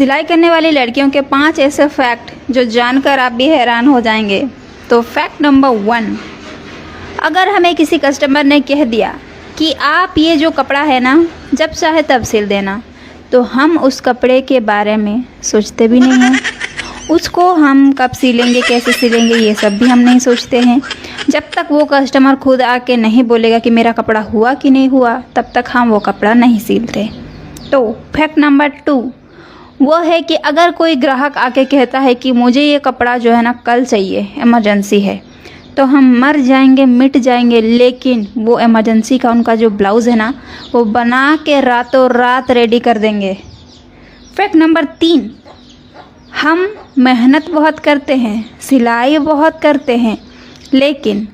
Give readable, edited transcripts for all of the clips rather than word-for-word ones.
सिलाई करने वाली लड़कियों के 5 ऐसे फैक्ट जो जानकर आप भी हैरान हो जाएंगे। तो फैक्ट नंबर 1, अगर हमें किसी कस्टमर ने कह दिया कि आप ये जो कपड़ा है ना जब चाहे तब सिल देना, तो हम उस कपड़े के बारे में सोचते भी नहीं हैं। उसको हम कब सिलेंगे, कैसे सिलेंगे, ये सब भी हम नहीं सोचते हैं। जब तक वो कस्टमर खुद आके नहीं बोलेगा कि मेरा कपड़ा हुआ कि नहीं हुआ, तब तक हम वो कपड़ा नहीं सिलते। तो फैक्ट नंबर 2 वो है कि अगर कोई ग्राहक आके कहता है कि मुझे ये कपड़ा जो है ना कल चाहिए, इमरजेंसी है, तो हम मर जाएंगे, मिट जाएंगे, लेकिन वो इमरजेंसी का उनका जो ब्लाउज़ है ना वो बना के रातों रात रेडी कर देंगे। फैक्ट नंबर 3, हम मेहनत बहुत करते हैं, सिलाई बहुत करते हैं, लेकिन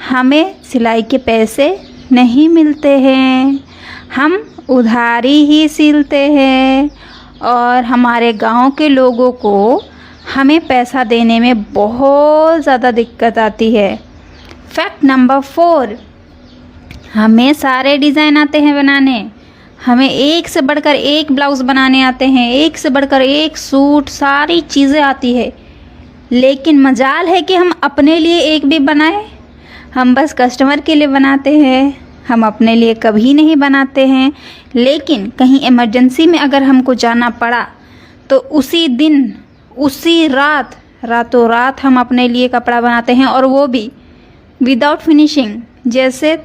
हमें सिलाई के पैसे नहीं मिलते हैं। हम उधारी ही सिलते हैं और हमारे गांव के लोगों को हमें पैसा देने में बहुत ज़्यादा दिक्कत आती है। फैक्ट नंबर 4, हमें सारे डिज़ाइन आते हैं बनाने, हमें एक से बढ़कर एक ब्लाउज़ बनाने आते हैं, एक से बढ़कर एक सूट, सारी चीज़ें आती है, लेकिन मजाल है कि हम अपने लिए एक भी बनाए। हम बस कस्टमर के लिए बनाते हैं, हम अपने लिए कभी नहीं बनाते हैं। लेकिन कहीं इमरजेंसी में अगर हमको जाना पड़ा तो उसी दिन, उसी रात, रातों रात हम अपने लिए कपड़ा बनाते हैं, और वो भी विदाउट फिनिशिंग, जैसे